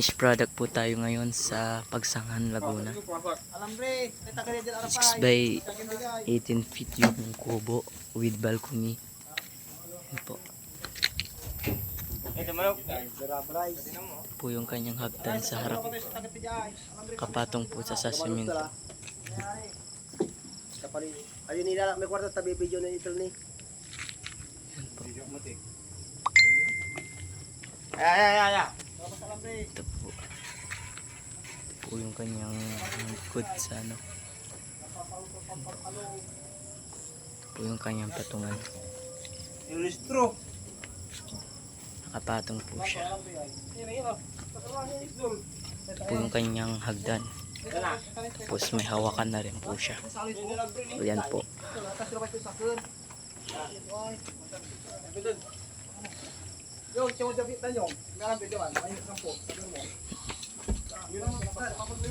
Finished product po tayo ngayon sa Pagsangan, Laguna. 6 by 18 feet yung kubo with balcony. Yan po. Po yung kanyang hagdan sa harap. Kapatong po sa simento. Ayun nila may kwarto tabi video na ito ni. Yan po. Ito po. Ito po yung kanyang likod sa ano. Ito po yung kanyang patungan. Nakapatong po siya. Ito po yung kanyang hagdan. Tapos may hawakan na rin po siya. So yan po.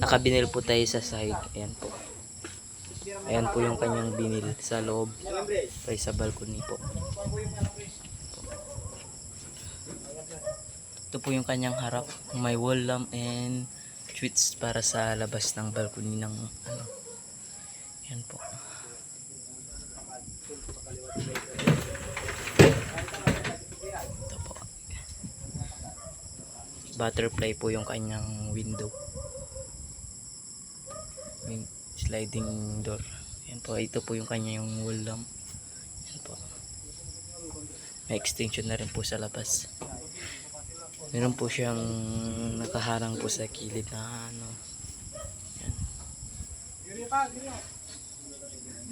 Nakabinil po tayo sa side. Ayan po. Ayan po yung kanyang binil sa loob. Tayo sa balcony po. Ito po yung kanyang harap. May wall lamp and switch para sa labas ng balcony ng ano. Yan po. Ito po. Butterfly po yung kanyang window. Sliding door. Yan po. Ito po yung kanyang wall lamp. Yan po. May extension na rin po sa labas. Meron po siyang nakaharang po sa kilid na ano. Yan.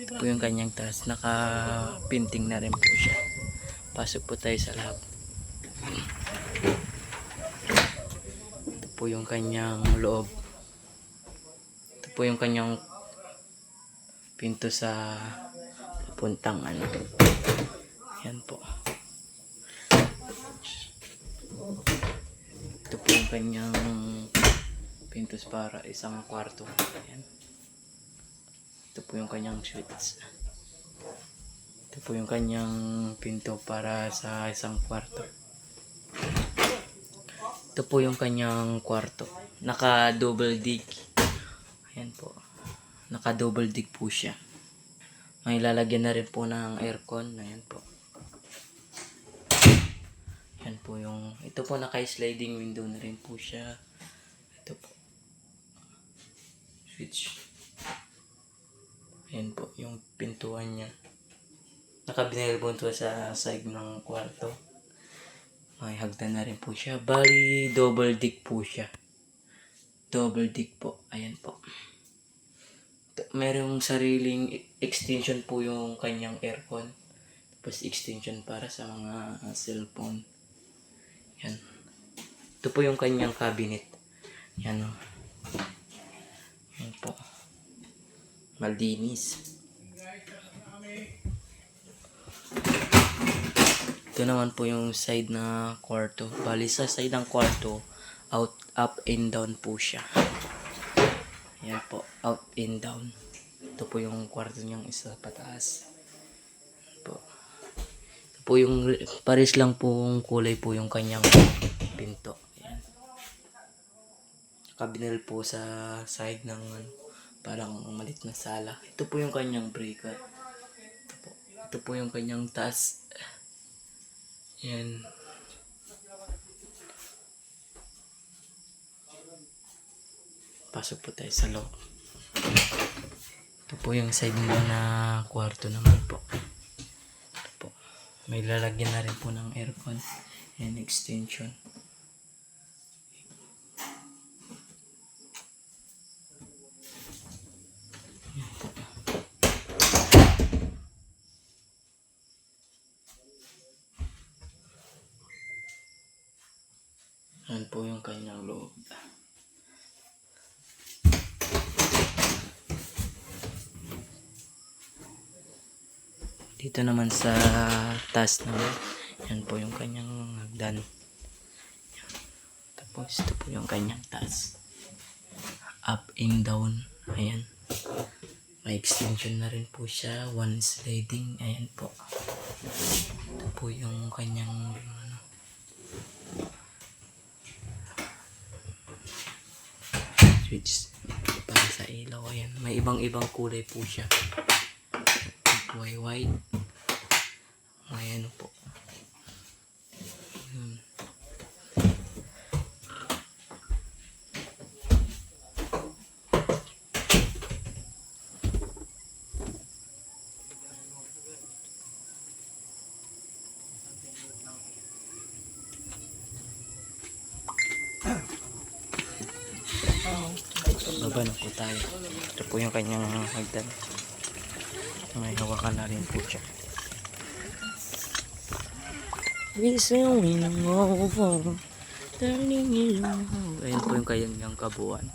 Ito po yung kanyang taas. Naka-painting na rin po siya. Pasok po tayo sa lab. Ito po yung kanyang loob. Ito po yung kanyang pinto sa papuntang ano. Yan po. Ito po yung kanyang pintos para isang kwarto. Ayan. Ito po yung kanyang switch. Ito po yung kanyang pinto para sa isang kwarto. Ito po yung kanyang kwarto. Naka double dig. Ayan po. Naka double dig po siya. May lalagyan na rin po ng aircon. Ayan po. Yan po yung, ito po naka-sliding window na rin po siya. Ito po. Switch. Yan po yung pintuan niya. Nakabinil po ito sa side ng kwarto. May hagdan na rin po siya. Bali, double dig po siya. Double dig po. Ayan po. Merong sariling extension po yung kanyang aircon. Tapos extension para sa mga cellphone. Yan. Ito po yung kanyang cabinet. Yan o. Yan po. Maldinis. Ito naman po yung side na kwarto. Bali sa side ng kwarto, up and down po siya. Yan po. Up and down. Ito po yung kwarto niyang isa pataas. Yan po. Po yung pares lang pong kulay po yung kanyang pinto. Ayan. Kabinil po sa side ng parang malit na sala. Ito po yung kanyang breaker. Ito po yung kanyang taas. Ayan. Pasok po tayo sa loob. Ito po yung side nila na kwarto naman po. May lalagyan na rin po ng aircon and extension. Yan po yung kanyang loob. Dito naman sa taas naman, yan po yung kanyang hagdan. Tapos ito po yung kanyang taas. Up and down. Ayan. May extension na rin po siya. One sliding. Ayan po. Ito po yung kanyang ano. switch para sa ilaw. Ayan, may ibang kulay po siya. White. Ayan po. Baba na po tayo. Ito po yung kanyang hagdan. May hawakan na rin po siya. Whistling over, turning it over. Ayan po yung kanyang kabuuan.